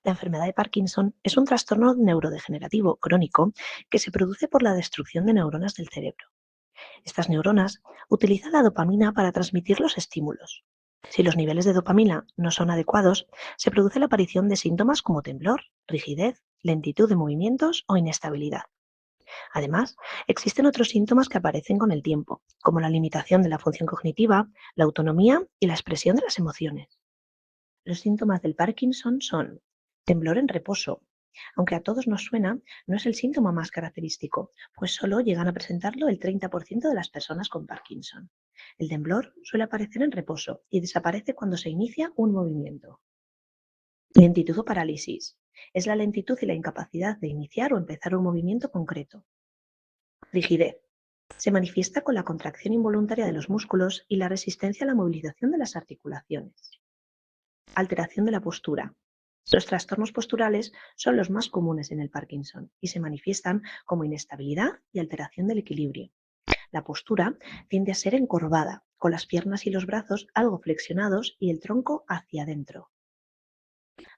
La enfermedad de Parkinson es un trastorno neurodegenerativo crónico que se produce por la destrucción de neuronas del cerebro. Estas neuronas utilizan la dopamina para transmitir los estímulos. Si los niveles de dopamina no son adecuados, se produce la aparición de síntomas como temblor, rigidez, lentitud de movimientos o inestabilidad. Además, existen otros síntomas que aparecen con el tiempo, como la limitación de la función cognitiva, la autonomía y la expresión de las emociones. Los síntomas del Parkinson son temblor en reposo. Aunque a todos nos suena, no es el síntoma más característico, pues solo llegan a presentarlo el 30% de las personas con Parkinson. El temblor suele aparecer en reposo y desaparece cuando se inicia un movimiento. Lentitud o parálisis. Es la lentitud y la incapacidad de iniciar o empezar un movimiento concreto. Rigidez. Se manifiesta con la contracción involuntaria de los músculos y la resistencia a la movilización de las articulaciones. Alteración de la postura. Los trastornos posturales son los más comunes en el Parkinson y se manifiestan como inestabilidad y alteración del equilibrio. La postura tiende a ser encorvada, con las piernas y los brazos algo flexionados y el tronco hacia adentro.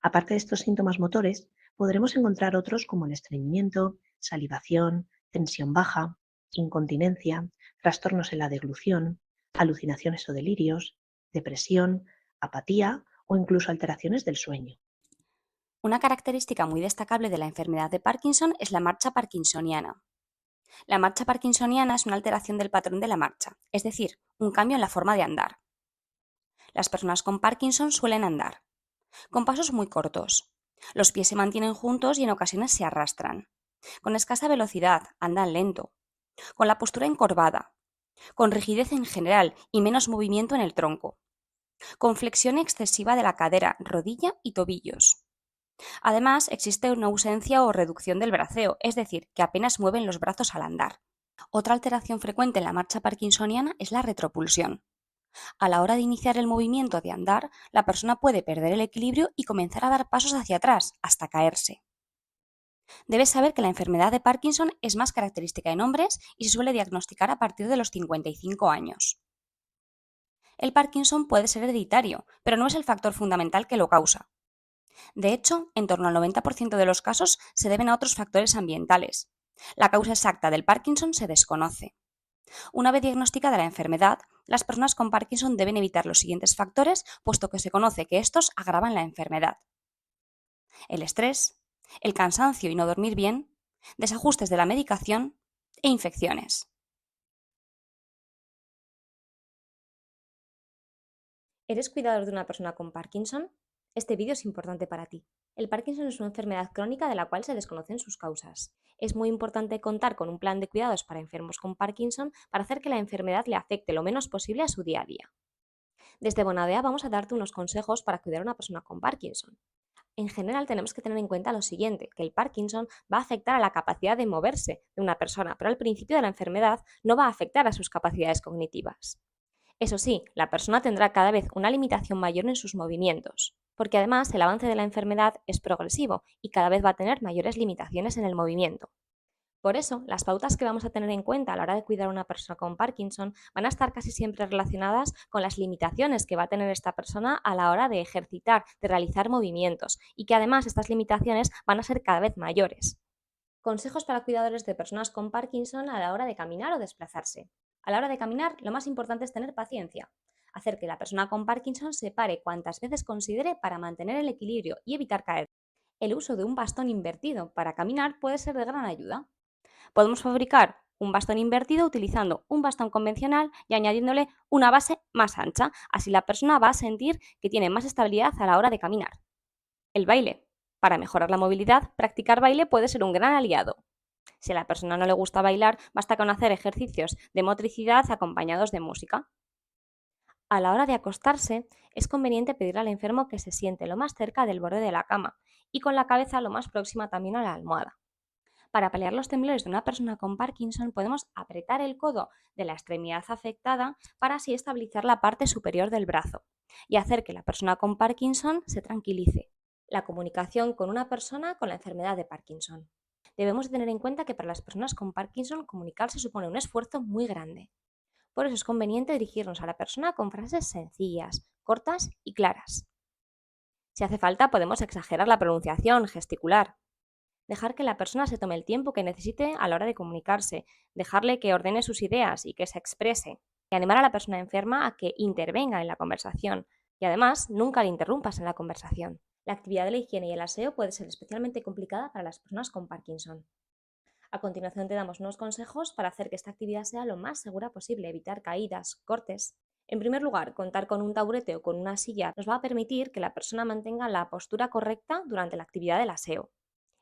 Aparte de estos síntomas motores, podremos encontrar otros como el estreñimiento, salivación, tensión baja, incontinencia, trastornos en la deglución, alucinaciones o delirios, depresión, apatía o incluso alteraciones del sueño. Una característica muy destacable de la enfermedad de Parkinson es la marcha parkinsoniana. La marcha parkinsoniana es una alteración del patrón de la marcha, es decir, un cambio en la forma de andar. Las personas con Parkinson suelen andar con pasos muy cortos. Los pies se mantienen juntos y en ocasiones se arrastran. Con escasa velocidad, andan lento. Con la postura encorvada. Con rigidez en general y menos movimiento en el tronco. Con flexión excesiva de la cadera, rodilla y tobillos. Además, existe una ausencia o reducción del braceo, es decir, que apenas mueven los brazos al andar. Otra alteración frecuente en la marcha parkinsoniana es la retropulsión. A la hora de iniciar el movimiento de andar, la persona puede perder el equilibrio y comenzar a dar pasos hacia atrás, hasta caerse. Debes saber que la enfermedad de Parkinson es más característica en hombres y se suele diagnosticar a partir de los 55 años. El Parkinson puede ser hereditario, pero no es el factor fundamental que lo causa. De hecho, en torno al 90% de los casos se deben a otros factores ambientales. La causa exacta del Parkinson se desconoce. Una vez diagnosticada la enfermedad, las personas con Parkinson deben evitar los siguientes factores, puesto que se conoce que estos agravan la enfermedad: el estrés, el cansancio y no dormir bien, desajustes de la medicación e infecciones. ¿Eres cuidador de una persona con Parkinson? Este vídeo es importante para ti. El Parkinson es una enfermedad crónica de la cual se desconocen sus causas. Es muy importante contar con un plan de cuidados para enfermos con Parkinson para hacer que la enfermedad le afecte lo menos posible a su día a día. Desde Bonadea vamos a darte unos consejos para cuidar a una persona con Parkinson. En general tenemos que tener en cuenta lo siguiente, que el Parkinson va a afectar a la capacidad de moverse de una persona, pero al principio de la enfermedad no va a afectar a sus capacidades cognitivas. Eso sí, la persona tendrá cada vez una limitación mayor en sus movimientos, porque además el avance de la enfermedad es progresivo y cada vez va a tener mayores limitaciones en el movimiento. Por eso, las pautas que vamos a tener en cuenta a la hora de cuidar a una persona con Parkinson van a estar casi siempre relacionadas con las limitaciones que va a tener esta persona a la hora de ejercitar, de realizar movimientos, y que además estas limitaciones van a ser cada vez mayores. Consejos para cuidadores de personas con Parkinson a la hora de caminar o desplazarse. A la hora de caminar, lo más importante es tener paciencia. Hacer que la persona con Parkinson se pare cuantas veces considere para mantener el equilibrio y evitar caer. El uso de un bastón invertido para caminar puede ser de gran ayuda. Podemos fabricar un bastón invertido utilizando un bastón convencional y añadiéndole una base más ancha. Así la persona va a sentir que tiene más estabilidad a la hora de caminar. El baile. Para mejorar la movilidad, practicar baile puede ser un gran aliado. Si a la persona no le gusta bailar, basta con hacer ejercicios de motricidad acompañados de música. A la hora de acostarse, es conveniente pedirle al enfermo que se siente lo más cerca del borde de la cama y con la cabeza lo más próxima también a la almohada. Para paliar los temblores de una persona con Parkinson, podemos apretar el codo de la extremidad afectada para así estabilizar la parte superior del brazo y hacer que la persona con Parkinson se tranquilice. La comunicación con una persona con la enfermedad de Parkinson. Debemos tener en cuenta que para las personas con Parkinson comunicarse supone un esfuerzo muy grande. Por eso es conveniente dirigirnos a la persona con frases sencillas, cortas y claras. Si hace falta, podemos exagerar la pronunciación, gesticular. Dejar que la persona se tome el tiempo que necesite a la hora de comunicarse, dejarle que ordene sus ideas y que se exprese, y animar a la persona enferma a que intervenga en la conversación. Y además, nunca le interrumpas en la conversación. La actividad de la higiene y el aseo puede ser especialmente complicada para las personas con Parkinson. A continuación te damos unos consejos para hacer que esta actividad sea lo más segura posible, evitar caídas, cortes. En primer lugar, contar con un taburete o con una silla nos va a permitir que la persona mantenga la postura correcta durante la actividad del aseo.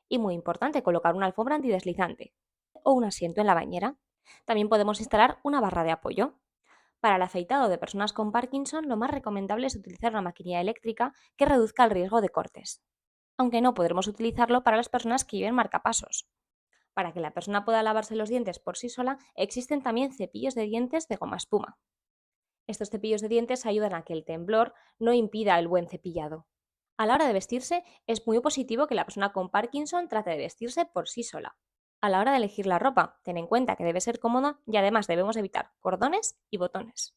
Y muy importante, colocar una alfombra antideslizante o un asiento en la bañera. También podemos instalar una barra de apoyo. Para el afeitado de personas con Parkinson, lo más recomendable es utilizar una maquinilla eléctrica que reduzca el riesgo de cortes, aunque no podremos utilizarlo para las personas que lleven marcapasos. Para que la persona pueda lavarse los dientes por sí sola, existen también cepillos de dientes de goma espuma. Estos cepillos de dientes ayudan a que el temblor no impida el buen cepillado. A la hora de vestirse, es muy positivo que la persona con Parkinson trate de vestirse por sí sola. A la hora de elegir la ropa, ten en cuenta que debe ser cómoda y además debemos evitar cordones y botones.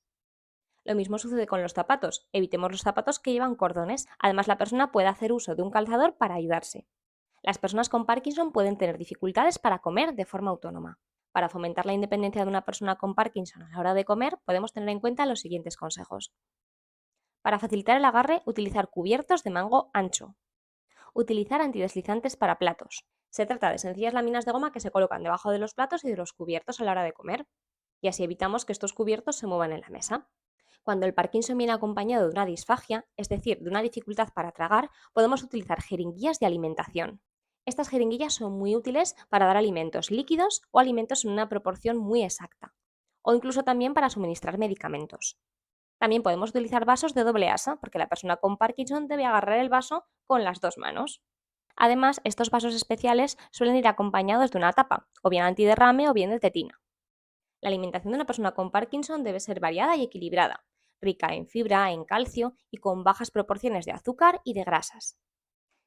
Lo mismo sucede con los zapatos. Evitemos los zapatos que llevan cordones. Además, la persona puede hacer uso de un calzador para ayudarse. Las personas con Parkinson pueden tener dificultades para comer de forma autónoma. Para fomentar la independencia de una persona con Parkinson a la hora de comer, podemos tener en cuenta los siguientes consejos. Para facilitar el agarre, utilizar cubiertos de mango ancho. Utilizar antideslizantes para platos. Se trata de sencillas láminas de goma que se colocan debajo de los platos y de los cubiertos a la hora de comer, y así evitamos que estos cubiertos se muevan en la mesa. Cuando el Parkinson viene acompañado de una disfagia, es decir, de una dificultad para tragar, podemos utilizar jeringuillas de alimentación. Estas jeringuillas son muy útiles para dar alimentos líquidos o alimentos en una proporción muy exacta, o incluso también para suministrar medicamentos. También podemos utilizar vasos de doble asa, porque la persona con Parkinson debe agarrar el vaso con las dos manos. Además, estos vasos especiales suelen ir acompañados de una tapa, o bien antiderrame o bien de tetina. La alimentación de una persona con Parkinson debe ser variada y equilibrada, rica en fibra, en calcio y con bajas proporciones de azúcar y de grasas.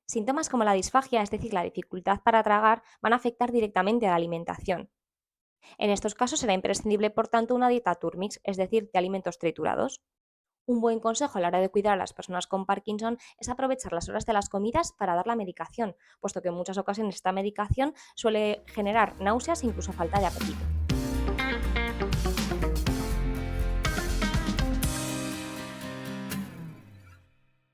Síntomas como la disfagia, es decir, la dificultad para tragar, van a afectar directamente a la alimentación. En estos casos será imprescindible, por tanto, una dieta Turmix, es decir, de alimentos triturados. Un buen consejo a la hora de cuidar a las personas con Parkinson es aprovechar las horas de las comidas para dar la medicación, puesto que en muchas ocasiones esta medicación suele generar náuseas e incluso falta de apetito.